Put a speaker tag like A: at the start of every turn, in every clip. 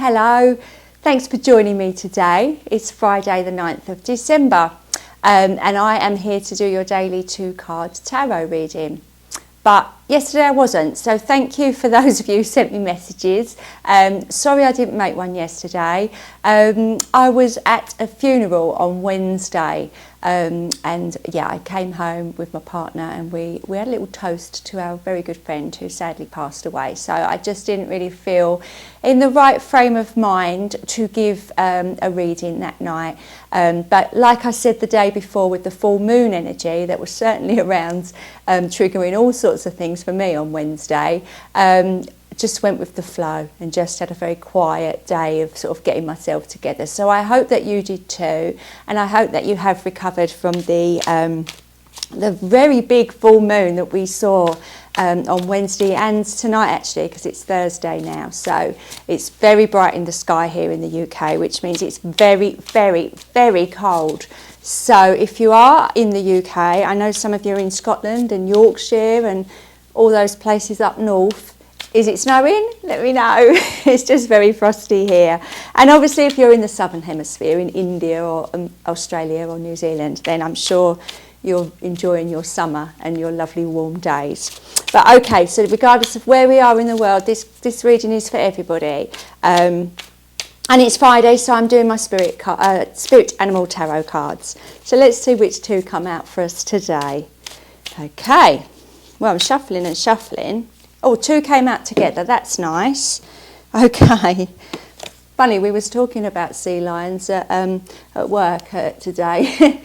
A: Hello, thanks for joining me today. It's Friday the 9th of December and I am here to do your daily 2-card tarot reading. But yesterday I wasn't, so thank you for those of you who sent me messages. Sorry I didn't make one yesterday. I was at a funeral on Wednesday and yeah, I came home with my partner and we had a little toast to our very good friend who sadly passed away. So I just didn't really feel in the right frame of mind to give a reading that night. But like I said the day before with the full moon energy that was certainly around triggering all sorts of things for me on Wednesday, just went with the flow and just had a very quiet day of sort of getting myself together. So I hope that you did too, and I hope that you have recovered from the very big full moon that we saw on Wednesday and tonight actually, because it's Thursday now. So it's very bright in the sky here in the UK, which means it's very, very, very cold. So if you are in the UK, I know some of you are in Scotland and Yorkshire and all those places up north. Is it snowing? Let me know. It's just very frosty here. And obviously if you're in the southern hemisphere, in India or Australia or New Zealand, then I'm sure you're enjoying your summer and your lovely warm days. But okay, so regardless of where we are in the world, this reading is for everybody. And it's Friday, so I'm doing my spirit animal tarot cards. So let's see which two come out for us today. Okay, well, I'm shuffling and shuffling. Oh, two came out together, that's nice. Okay. Funny, we was talking about sea lions at work today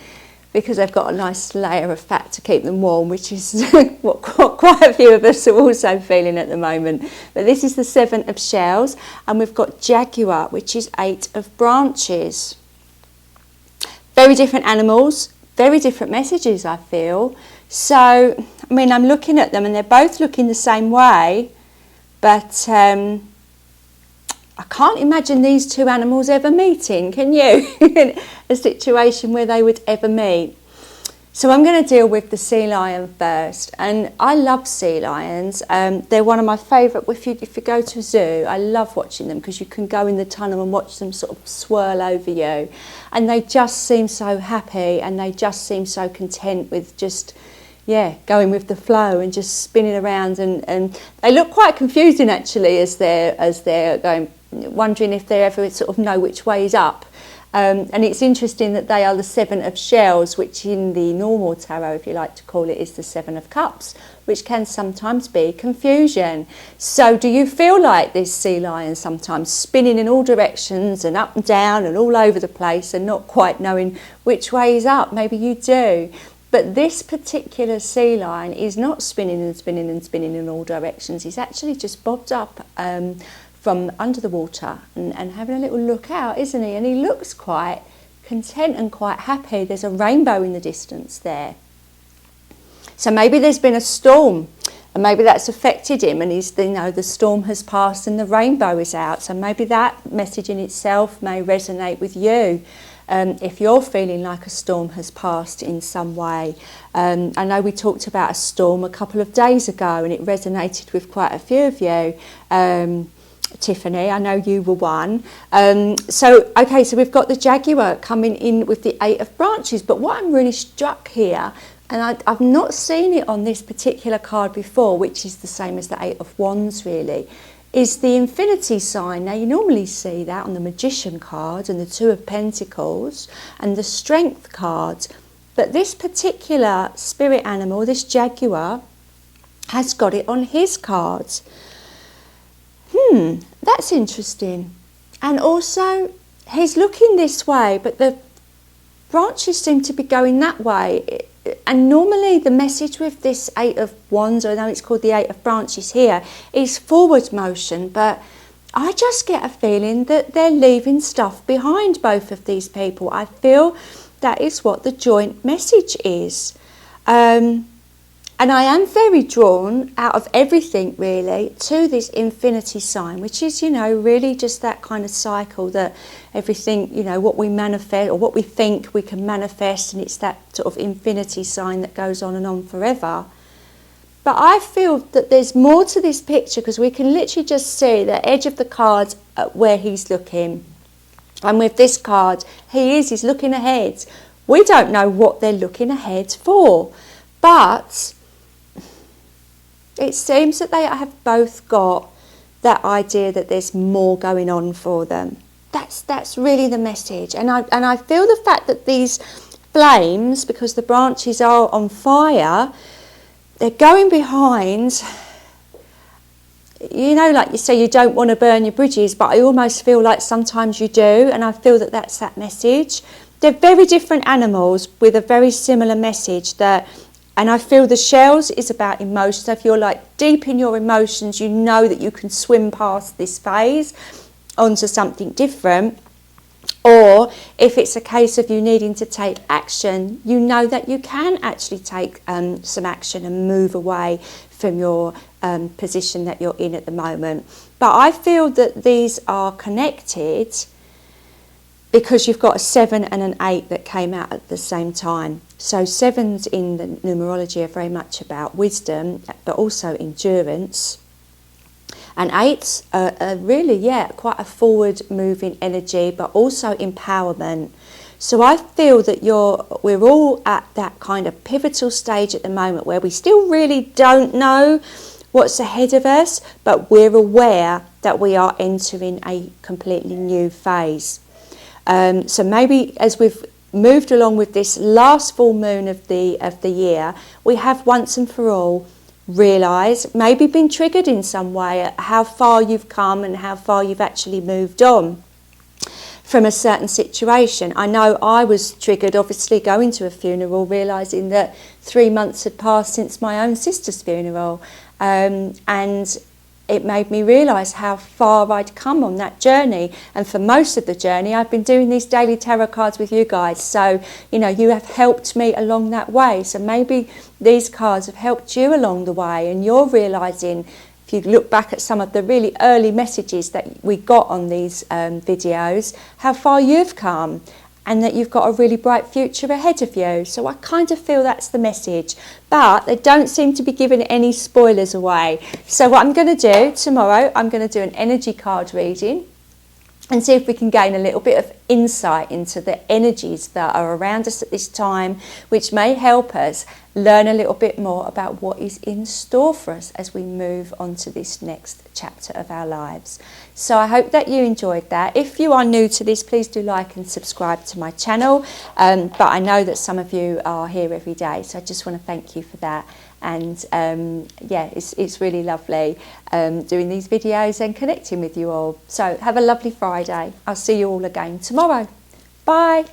A: because they've got a nice layer of fat to keep them warm, which is what quite a few of us are also feeling at the moment. But this is the 7 of shells, and we've got jaguar, which is 8 of branches. Very different animals, very different messages, I feel. So, I mean, I'm looking at them and they're both looking the same way, but I can't imagine these two animals ever meeting, can you? A situation where they would ever meet. So I'm going to deal with the sea lion first, and I love sea lions. They're one of my favourite. If you go to a zoo, I love watching them because you can go in the tunnel and watch them sort of swirl over you, and they just seem so happy and they just seem so content with just, yeah, going with the flow and just spinning around, and they look quite confusing actually as they're going, wondering if they ever sort of know which way is up. And it's interesting that they are the 7 of shells, which in the normal tarot, if you like to call it, is the 7 of cups, which can sometimes be confusion. So do you feel like this sea lion sometimes spinning in all directions and up and down and all over the place and not quite knowing which way is up? Maybe you do. But this particular sea lion is not spinning and spinning and spinning in all directions. He's actually just bobbed up from under the water and having a little look out, isn't he? And he looks quite content and quite happy. There's a rainbow in the distance there. So maybe there's been a storm and maybe that's affected him, and he's, you know, the storm has passed and the rainbow is out. So maybe that message in itself may resonate with you. If you're feeling like a storm has passed in some way. I know we talked about a storm a couple of days ago and it resonated with quite a few of you. Tiffany, I know you were one. So we've got the jaguar coming in with the 8 of branches, but what I'm really struck here, and I've not seen it on this particular card before, which is the same as the 8 of wands really, is the infinity sign. Now you normally see that on the magician card and the 2 of pentacles and the strength card, but this particular spirit animal, this jaguar, has got it on his cards. That's interesting. And also he's looking this way, but the branches seem to be going that way. And normally the message with this 8 of wands, or now it's called the 8 of branches here, is forward motion, but I just get a feeling that they're leaving stuff behind, both of these people. I feel that is what the joint message is. And I am very drawn out of everything really to this infinity sign, which is, you know, really just that kind of cycle that everything, you know, what we manifest or what we think we can manifest, and it's that sort of infinity sign that goes on and on forever. But I feel that there's more to this picture, because we can literally just see the edge of the card where he's looking. And with this card, he's looking ahead. We don't know what they're looking ahead for, but it seems that they have both got that idea that there's more going on for them. That's really the message. And I feel the fact that these flames, because the branches are on fire, they're going behind. You know, like you say, you don't want to burn your bridges, but I almost feel like sometimes you do, and I feel that that's that message. They're very different animals with a very similar message. And I feel the shells is about emotions. So if you're like deep in your emotions, you know that you can swim past this phase onto something different. Or if it's a case of you needing to take action, you know that you can actually take some action and move away from your position that you're in at the moment. But I feel that these are connected because you've got a 7 and an 8 that came out at the same time. So 7s in the numerology are very much about wisdom, but also endurance. And 8s are really, quite a forward-moving energy, but also empowerment. So I feel that we're all at that kind of pivotal stage at the moment where we still really don't know what's ahead of us, but we're aware that we are entering a completely new phase. So maybe as we've moved along with this last full moon of the year, we have once and for all realised, maybe been triggered in some way at how far you've come and how far you've actually moved on from a certain situation. I know I was triggered, obviously, going to a funeral, realising that 3 months had passed since my own sister's funeral, and it made me realise how far I'd come on that journey. And for most of the journey, I've been doing these daily tarot cards with you guys. So, you know, you have helped me along that way. So maybe these cards have helped you along the way, and you're realising, if you look back at some of the really early messages that we got on these videos, how far you've come, and that you've got a really bright future ahead of you. So I kind of feel that's the message. But they don't seem to be giving any spoilers away. So what I'm going to do tomorrow, I'm going to do an energy card reading and see if we can gain a little bit of insight into the energies that are around us at this time, which may help us learn a little bit more about what is in store for us as we move on to this next chapter of our lives. So I hope that you enjoyed that. If you are new to this, please do like and subscribe to my channel. But I know that some of you are here every day, so I just want to thank you for that. And it's really lovely doing these videos and connecting with you all. So have a lovely Friday. I'll see you all again tomorrow. Bye.